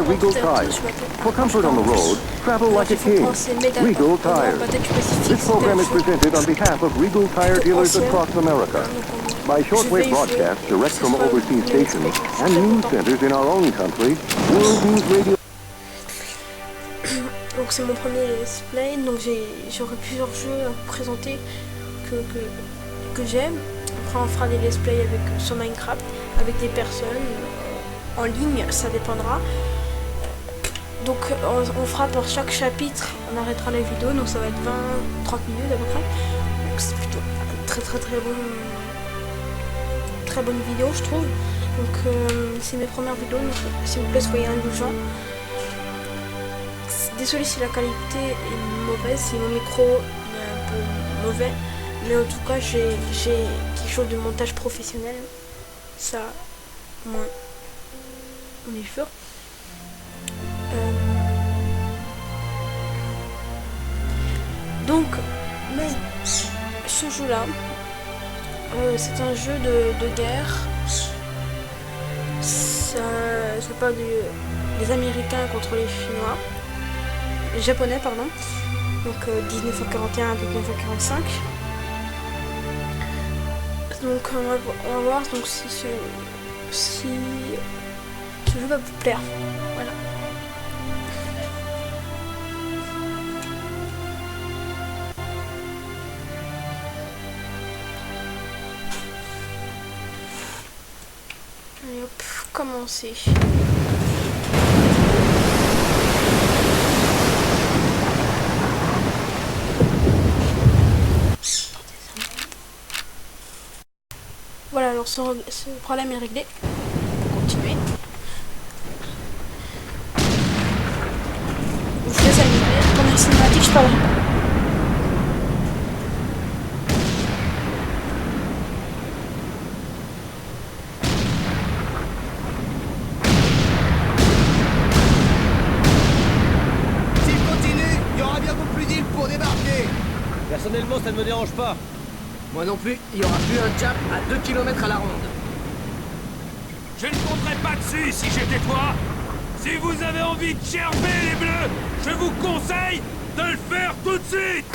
Regal Tires. For comfort on the road, travel like a king. Regal Tires. This program is presented on behalf of Regal Tire dealers across America. By shortwave broadcasts direct from overseas stations and news centers in our own country, World News Radio. Donc c'est mon premier let's play, donc j'aurai plusieurs jeux à vous présenter que j'aime. Après on fera des let's play sur Minecraft, avec des personnes, en ligne, ça dépendra. Donc on fera pour chaque chapitre, on arrêtera la vidéo, donc ça va être 20-30 minutes à peu près. Donc c'est plutôt très bonne vidéo je trouve. Donc c'est mes premières vidéos, donc s'il vous plaît soyez indulgents. Désolé si la qualité est mauvaise, si mon micro est un peu mauvais, mais en tout cas j'ai quelque chose de montage professionnel, ça moins on est sûr. Donc ce jeu là c'est un jeu de guerre. C'est pas des Américains contre les Chinois, les Japonais pardon, donc 1941 à 1945. Donc on va voir donc si ce jeu va vous plaire. Voilà. Allez hop, commencer. Voilà, alors ce problème est réglé. On peut continuer. Je vous laisse animer. Première cinématique, je parlerai pas. S'il continue, il y aura bientôt plus d'îles pour débarquer. Personnellement, ça ne me dérange pas. Moi non plus, il y aura plus un cap à 2 km à la ronde. Je ne compterai pas dessus si j'étais toi. Si vous avez envie de gerber les bleus, je vous conseille de le faire tout de suite.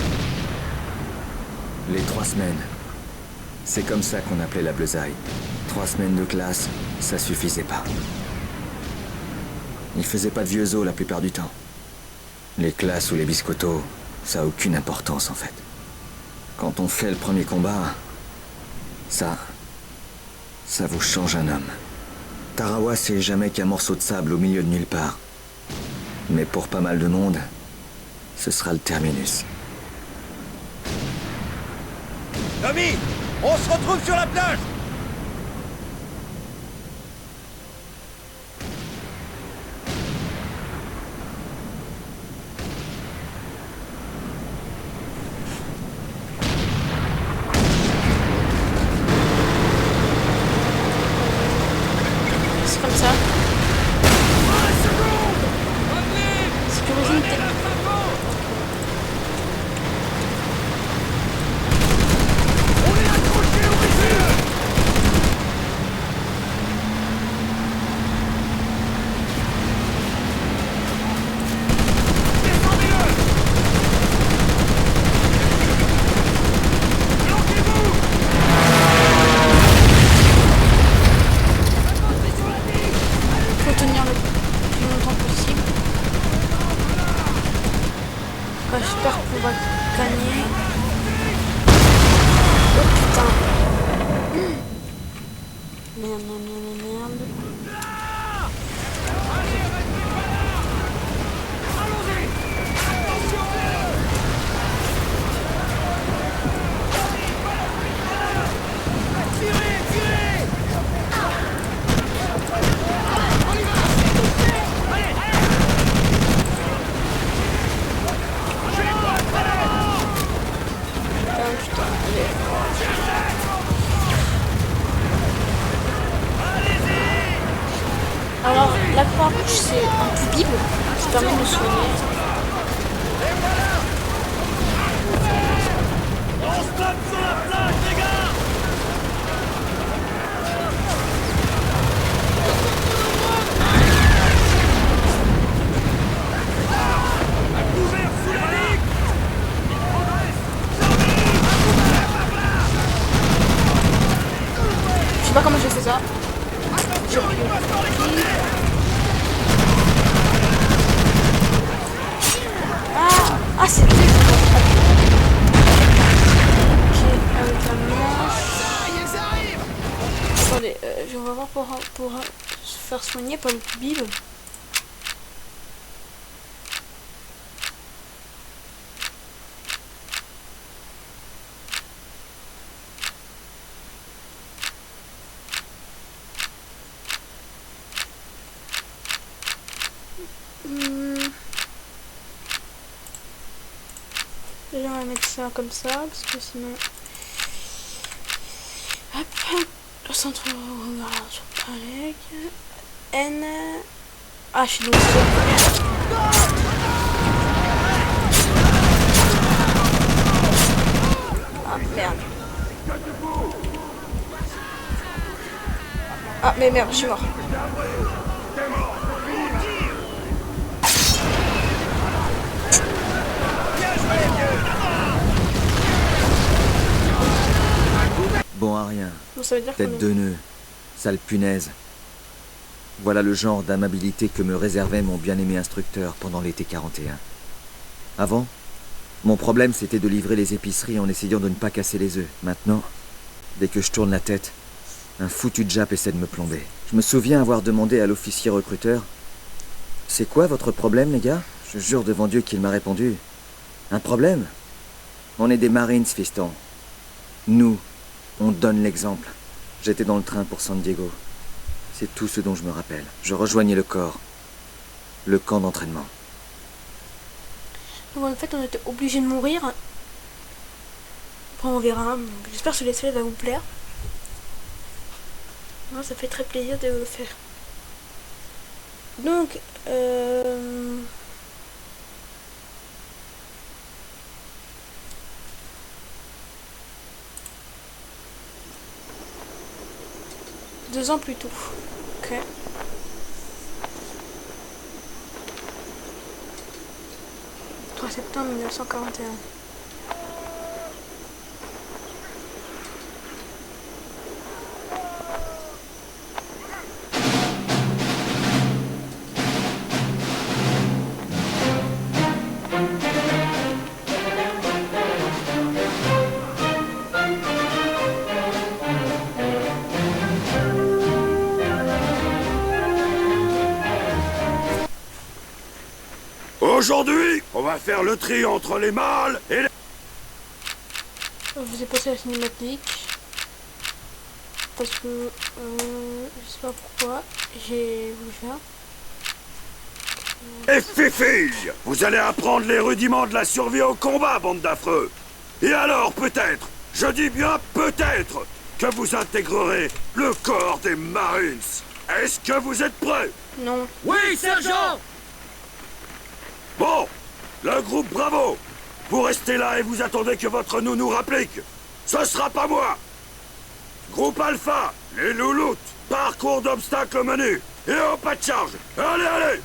Les 3 semaines. C'est comme ça qu'on appelait la bleusaille. 3 semaines de classe, ça suffisait pas. Ils faisaient pas de vieux os la plupart du temps. Les classes ou les biscottos, ça a aucune importance en fait. Quand on fait le premier combat, ça vous change un homme. Tarawa, c'est jamais qu'un morceau de sable au milieu de nulle part. Mais pour pas mal de monde, ce sera le terminus. Tommy, on se retrouve sur la plage. Comme ça. Sécuriser une tête. Tenir le plus longtemps possible. J'espère qu'on va gagner. Oh putain. Merde. Alors, la croix-rouge, c'est un bible qui permet de soigner. On se tape sur la plage, les gars. sais pas comment j'ai fait ça. J'ai appuyé sur clic. Ah c'était ça. Ok, avec la manche. Attendez, on va voir pour se faire soigner par le bib. Déjà on va mettre ça comme ça parce que sinon. Hop, le centre regard sur Palek. N. H donc ah merde. Ah mais merde, je suis mort. Bon à rien. Bon, ça veut dire Tête de nœud. Sale punaise. Voilà le genre d'amabilité que me réservait mon bien-aimé instructeur pendant l'été 41. Avant, mon problème c'était de livrer les épiceries en essayant de ne pas casser les œufs. Maintenant, dès que je tourne la tête, un foutu Jap essaie de me plomber. Je me souviens avoir demandé à l'officier recruteur « C'est quoi votre problème, les gars ?» Je jure devant Dieu qu'il m'a répondu « Un problème ? On est des Marines, fiston. Nous, on donne l'exemple. » J'étais dans le train pour San Diego. C'est tout ce dont je me rappelle. Je rejoignais le corps. Le camp d'entraînement. Donc en fait on était obligé de mourir. Après on verra. J'espère que ce let's play va vous plaire. Moi ça fait très plaisir de le faire. Donc deux ans plus tôt. Ok. 3 septembre 1941. Aujourd'hui, on va faire le tri entre les mâles et les... Je vous ai passé la cinématique parce que je sais pas pourquoi j'ai voulu faire. Et filles, vous allez apprendre les rudiments de la survie au combat, bande d'affreux. Et alors peut-être, je dis bien peut-être, que vous intégrerez le corps des Marines. Est-ce que vous êtes prêts? Non. Oui, sergent! Bon, le groupe Bravo, vous restez là et vous attendez que votre nounou rapplique. Ce sera pas moi. Groupe Alpha, les louloutes, parcours d'obstacles au menu. Et au pas de charge. Allez, allez.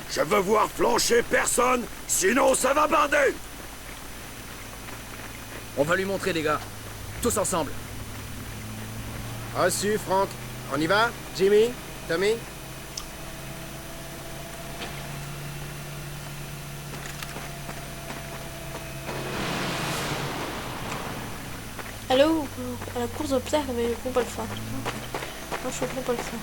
Je veux voir flancher personne, sinon ça va barder. On va lui montrer, les gars. Tous ensemble. Reçu, Franck. On y va? Jimmy? Tommy? Allô, à la course d'obstacles avec le groupe Alpha. Moi je suis au groupe Alpha.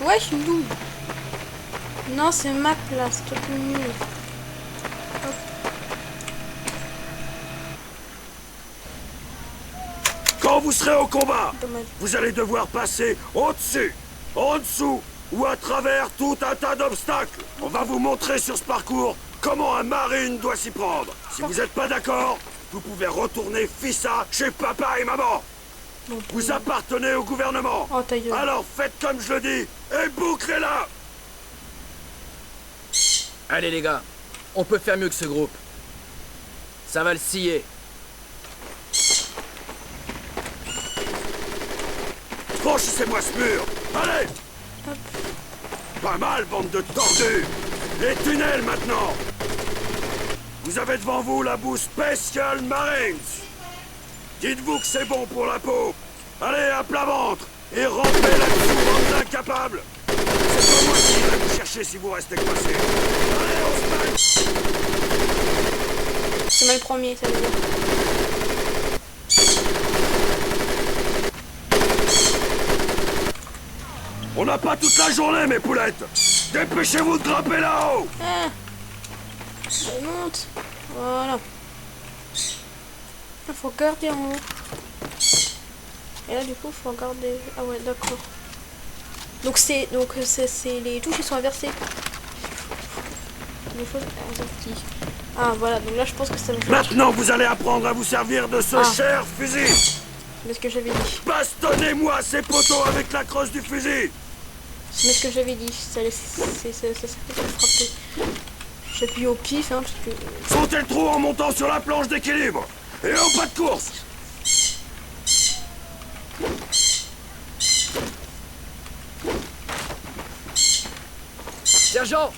Ouais, je suis où? Non, c'est ma place, toi t'es nul. Quand vous serez au combat, Dommage. vous allez devoir passer au-dessus, en dessous ou à travers tout un tas d'obstacles. On va vous montrer sur ce parcours comment un marine doit s'y prendre. Si vous n'êtes pas d'accord, vous pouvez retourner fissa chez papa et maman. Bon, Vous appartenez au gouvernement. Oh, ta gueule. Alors faites comme je le dis et bouclez-la. Allez, les gars. On peut faire mieux que ce groupe. Ça va le scier. Franchissez-moi ce mur. Allez. Hop. Pas mal, bande de tordus. Les tunnels, maintenant. Vous avez devant vous la boue Special Marines. Dites-vous que c'est bon pour la peau. Allez, à plat ventre. Et rampez là-dessous, bande d'incapables. C'est pas moi qui irai vous chercher si vous restez coincés. Allez, on se bat. C'est mal le premier, ça veut dire. On n'a pas toute la journée, mes poulettes. Dépêchez-vous de grimper là-haut. Ah. Je monte. Voilà. Il faut regarder en haut. Et là, du coup, il faut regarder. Ah ouais, d'accord. Donc c'est les touches qui sont inversées. Les choses inversées. Ah voilà, donc là je pense que ça va faire. Maintenant, vous allez apprendre à vous servir de ce cher fusil. C'est ce que j'avais dit. Bastonnez-moi ces poteaux avec la crosse du fusil. C'est ce que j'avais dit. Ça fait frapper. J'appuie au pif, hein, parce que. Sautez le trou en montant sur la planche d'équilibre. Et au pas de course. Sergent,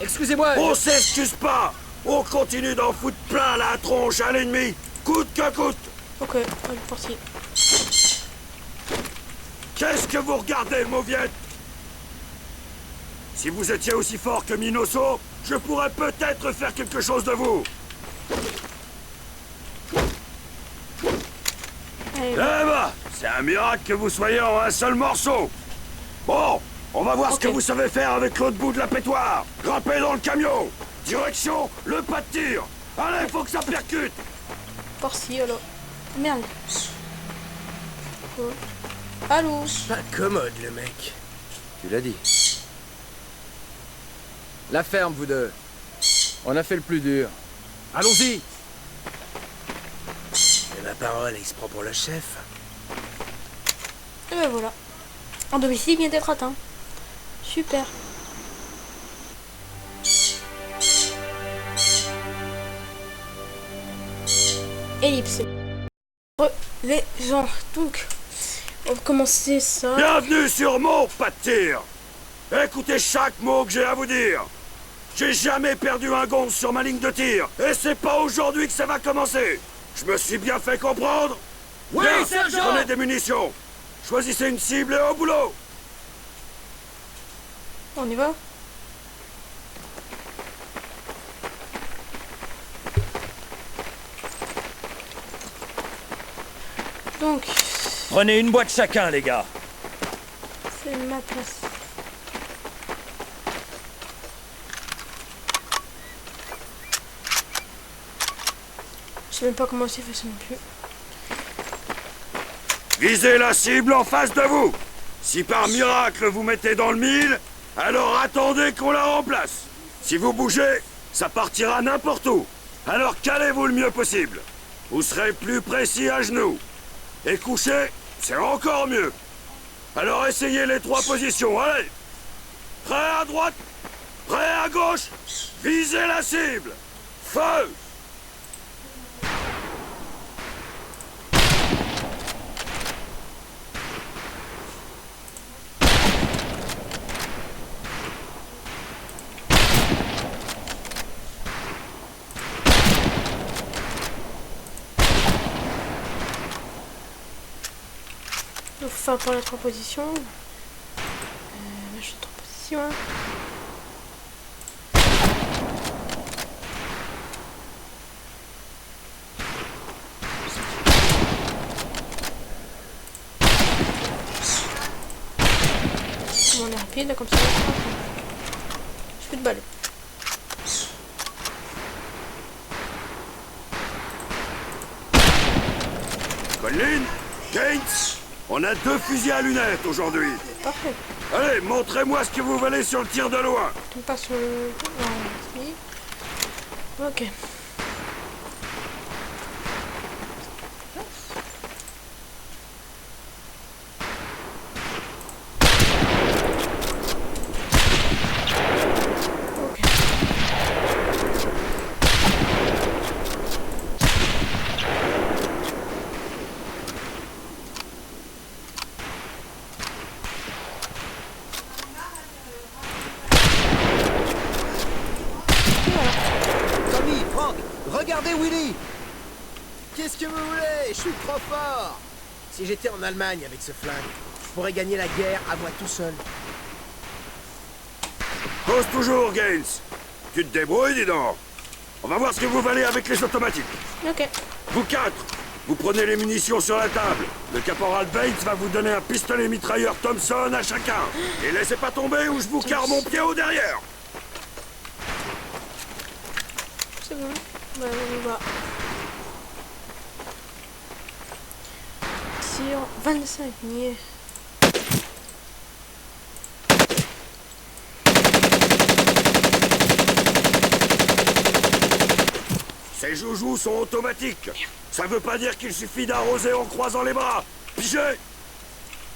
excusez-moi. On s'excuse pas. On continue d'en foutre plein la tronche à l'ennemi, coûte que coûte. Ok, allez, parti. Qu'est-ce que vous regardez, mauviette? Si vous étiez aussi fort que Minoso, je pourrais peut-être faire quelque chose de vous. Allez, Eh ben, c'est un miracle que vous soyez en un seul morceau. Bon, on va voir ce que vous savez faire avec l'autre bout de la pétoire. Grimpez dans le camion. Direction, le pas de tir. Allez, faut que ça percute. par-ci alors. Merde. Quoi? Allô? Pas commode, le mec. Tu l'as dit. La ferme, vous deux. On a fait le plus dur. Allons-y. Et ma parole, il se prend pour le chef. Et ben voilà. Un domicile vient d'être atteint. Super. Ellipse. Les gens. Donc, on va commencer ça. Bienvenue sur mon pas de tir. Écoutez chaque mot que j'ai à vous dire. J'ai jamais perdu un gonze sur ma ligne de tir. Et c'est pas aujourd'hui que ça va commencer. Je me suis bien fait comprendre? Oui, Bien, sergent! Prenez des munitions. Choisissez une cible et au boulot. On y va? Donc, Prenez une boîte chacun, les gars. c'est ma place. Je sais même pas comment c'est fait ça non plus. Visez la cible en face de vous. Si par miracle vous mettez dans le mille, alors attendez qu'on la remplace. Si vous bougez, ça partira n'importe où. Alors calez-vous le mieux possible. Vous serez plus précis à genoux. Et couché, c'est encore mieux. Alors essayez les 3 positions, allez. Prêt à droite, prêt à gauche, visez la cible. Feu! Donc, faut faire pour la 3 positions. Je suis 3 positions. On est rapide là comme ça. Je fais de balle. Colin, Keynes, on a 2 fusils à lunettes aujourd'hui. Parfait. Allez, montrez-moi ce que vous valez sur le tir de loin. On passe sur le. Non, si. Ok. Ok. Qu'est-ce que vous voulez? Je suis trop fort. Si j'étais en Allemagne avec ce flingue, je pourrais gagner la guerre à moi tout seul. Pose toujours, Gaines. Tu te débrouilles, dis donc. On va voir ce que vous valez avec les automatiques. Ok. Vous quatre, vous prenez les munitions sur la table. Le caporal Bates va vous donner un pistolet mitrailleur Thompson à chacun. Et laissez pas tomber ou je vous carre mon pied au derrière. C'est bon. Bah, on y va. Tir 25 niais. Ces joujoux sont automatiques. Ça veut pas dire qu'il suffit d'arroser en croisant les bras. Pigez!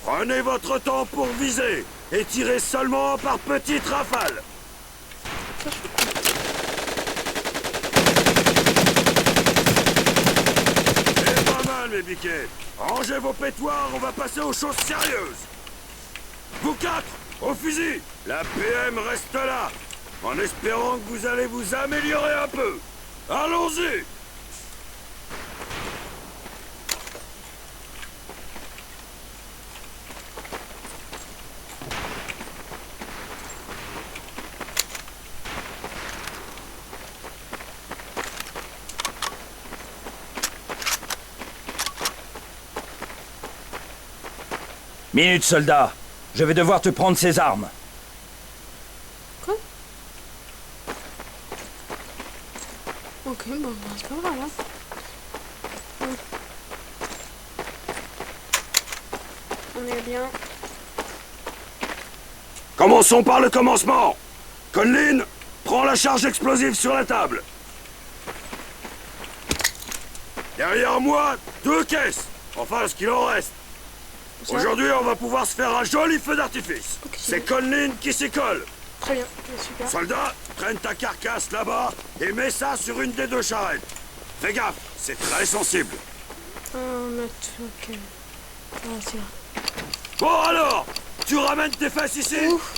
Prenez votre temps pour viser et tirez seulement par petites rafales. C'est pas mal, mes biquets. Rangez vos pétoires, on va passer aux choses sérieuses. Vous quatre, au fusil. La PM reste là, en espérant que vous allez vous améliorer un peu. Allons-y! Minute, soldat. Je vais devoir te prendre ces armes. Quoi? Ok, bon, c'est pas grave, hein. On est bien. Commençons par le commencement. Conlin, prends la charge explosive sur la table. Derrière moi, 2 caisses. Enfin, ce qu'il en reste. Ça. Aujourd'hui, on va pouvoir se faire un joli feu d'artifice. Ok, C'est Conlin qui s'y colle. Très bien, super. Soldat, traîne ta carcasse là-bas et mets ça sur une des 2 charrettes. Fais gaffe, c'est très sensible. Ok. Ah, c'est là. Bon alors, tu ramènes tes fesses ici? Ouf.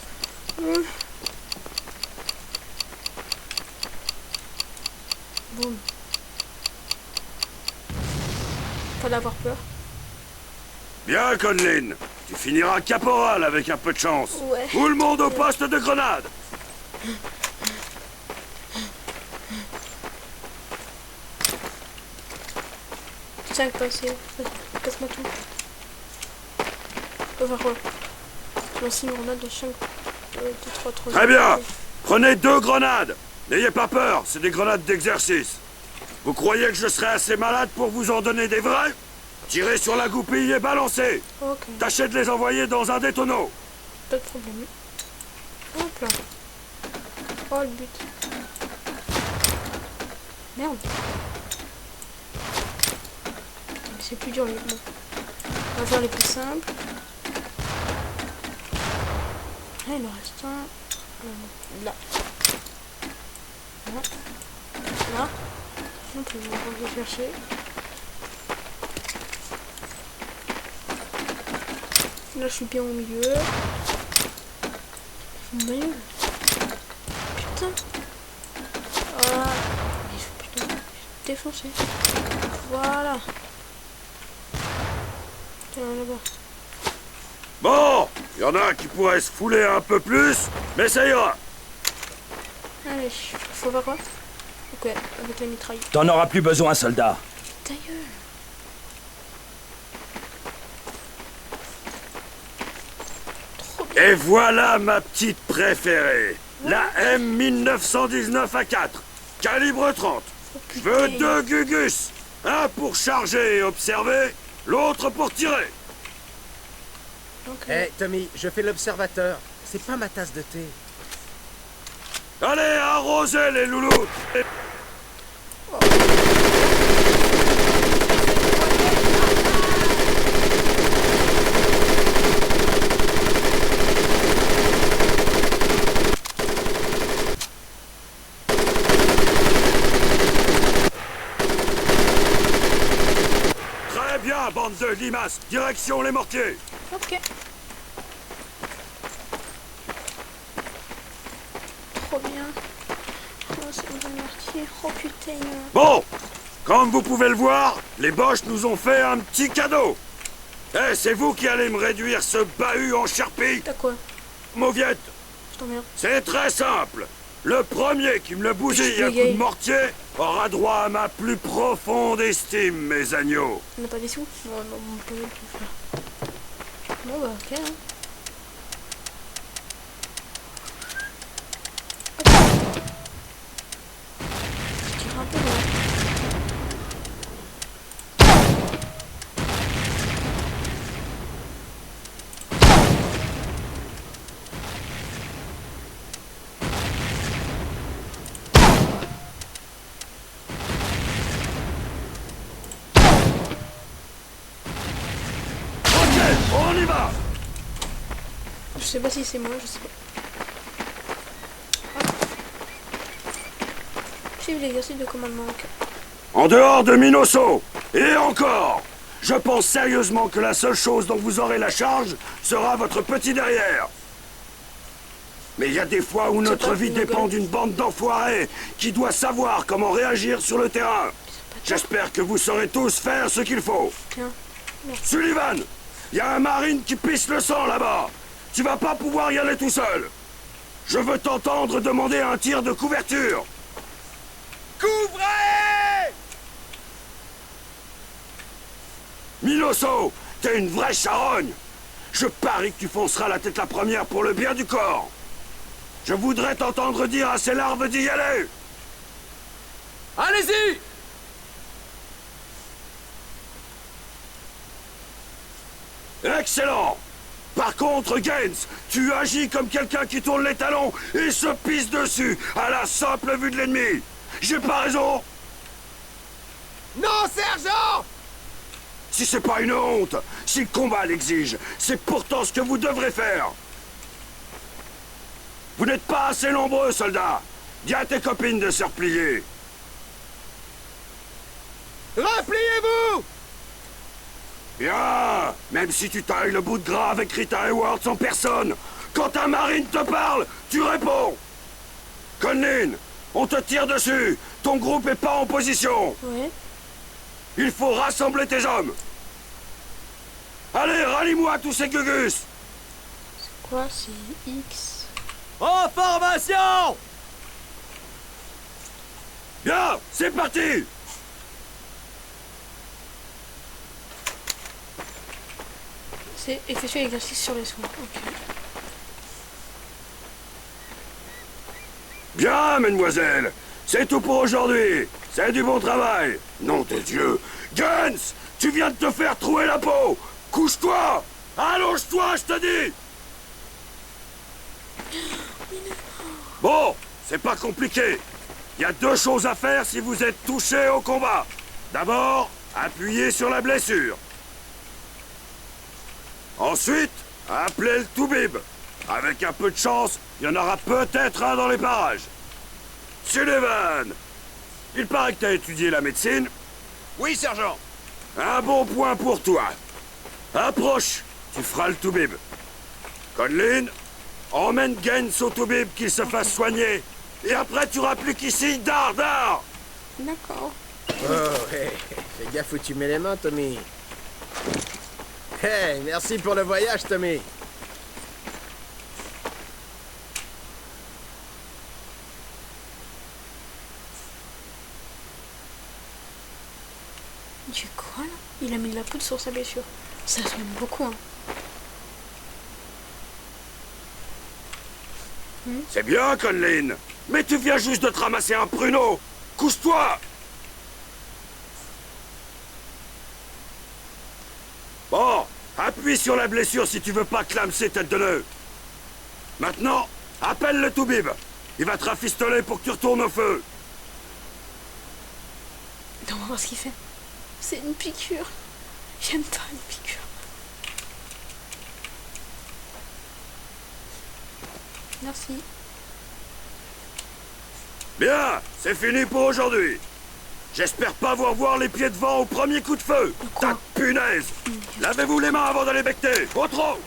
Boum. Pas d'avoir peur. Bien, Conlin. Tu finiras caporal avec un peu de chance. Ouais. Tout le monde au poste de grenade. Cinq passés. Casse-moi tout. On va voir. Je lance une grenade de 5. 2, 3, 3. Très bien. Prenez 2 grenades. N'ayez pas peur, c'est des grenades d'exercice. Vous croyez que je serai assez malade pour vous en donner des vraies? Tirez sur la goupille et balancez. Ok, Tâchez de les envoyer dans un détonneau. pas de problème. Hop là. Oh le but. Merde. C'est plus dur les bon. On va faire les plus simples. Là il en reste un. Là. Là. Là. On peut le chercher. Là je suis bien au milieu. Putain. Ah. Putain. Défoncer. Voilà. Tiens là-bas. Bon, il y en a qui pourraient se fouler un peu plus, mais ça ira. Allez, faut voir quoi? Ok, avec la mitraille. T'en auras plus besoin, soldat. Ta gueule. Et voilà ma petite préférée. La M1919 A4. Calibre 30. Je veux 2 Gugus. Un pour charger et observer, l'autre pour tirer. Eh, Tommy, je fais l'observateur. C'est pas ma tasse de thé. Allez, arrosez les loulous. Très bien, bande de limaces. Direction les mortiers. Ok. Trop bien. Oh, c'est bon, marqué. Oh putain. Bon, Comme vous pouvez le voir, les Boches nous ont fait un petit cadeau. Eh, c'est vous qui allez me réduire ce bahut en charpie. T'as quoi? Mauviette, Je t'emmerde. c'est très simple. Le premier qui me le bousille à coup de mortier aura droit à ma plus profonde estime, mes agneaux. On n'a pas des sous? Non, non, on peut même plus faire. Bon bah ok hein. Je tire un peu là. Ok, on y va. Je sais pas si c'est moi, je sais pas. J'ai eu l'exercice de commandement. Ok. En dehors de Minoso, et encore, je pense sérieusement que la seule chose dont vous aurez la charge sera votre petit derrière. Mais il y a des fois où notre vie dépend d'une bande d'enfoirés qui doit savoir comment réagir sur le terrain. J'espère que vous saurez tous faire ce qu'il faut. Tiens. Merci. Sullivan, il y a un marine qui pisse le sang là-bas. Tu vas pas pouvoir y aller tout seul. Je veux t'entendre demander un tir de couverture. Couvrez! Minoso, t'es une vraie charogne. Je parie que tu fonceras la tête la première pour le bien du corps. Je voudrais t'entendre dire à ces larves d'y aller. Allez-y! Excellent. Par contre, Gaines, tu agis comme quelqu'un qui tourne les talons et se pisse dessus à la simple vue de l'ennemi. J'ai pas raison? Non, sergent! Si c'est pas une honte, si le combat l'exige, c'est pourtant ce que vous devrez faire. Vous n'êtes pas assez nombreux, soldats. Dis à tes copines de se replier. Repliez-vous! Bien, même si tu tailles le bout de gras avec Rita Hayworth en personne, quand un marine te parle, tu réponds. Conlin, on te tire dessus. Ton groupe est pas en position. Ouais. Il faut rassembler tes hommes. Allez, rallie-moi tous ces gugus. C'est quoi? C'est X. En formation! Bien, c'est parti. C'est effectuer l'exercice sur les soins. Ok. Bien, mesdemoiselles. C'est tout pour aujourd'hui. C'est du bon travail. Nom de Dieu. Guns, tu viens de te faire trouer la peau. Couche-toi. Allonge-toi, je te dis. Bon, c'est pas compliqué. Il y a deux choses à faire si vous êtes touché au combat. D'abord, appuyez sur la blessure. Ensuite, appelez le toubib. Avec un peu de chance, il y en aura peut-être un dans les parages. Sullivan, il paraît que t'as étudié la médecine. Oui, sergent. Un bon point pour toi. Approche, tu feras le toubib. Conlin, emmène Gaines au toubib qu'il se fasse soigner. Et après, tu rappliques ici, dard. D'accord. Oh, hey, fais gaffe où tu mets les mains, Tommy. Hey, merci pour le voyage, Tommy. Il fait quoi là? Il a mis de la poudre sur sa blessure. Ça soigne beaucoup hein. C'est bien, Conlin. Mais tu viens juste de te ramasser un pruneau. Couche-toi. Bon, appuie sur la blessure si tu veux pas clamser tête de nœud. Maintenant, appelle le toubib. Il va te rafistoler pour que tu retournes au feu. On va voir ce qu'il fait. C'est une piqûre. J'aime pas une piqûre. Merci. Bien, c'est fini pour aujourd'hui. J'espère pas vous revoir les pieds devant au premier coup de feu. Quoi? Ta punaise. Lavez-vous les mains avant d'aller becter. Au trop.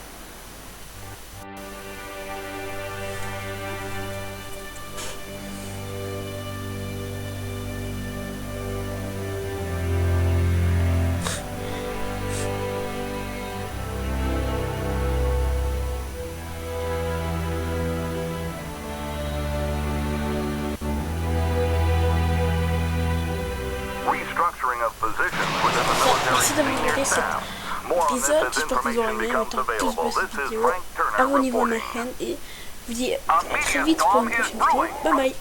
merci d'avoir regardé cet épisode. J'espère que vous aurez aimé. Autant tous pour cette vidéo. Abonnez-vous à ma chaîne et je vous dis à très vite pour une prochaine vidéo. Bye bye.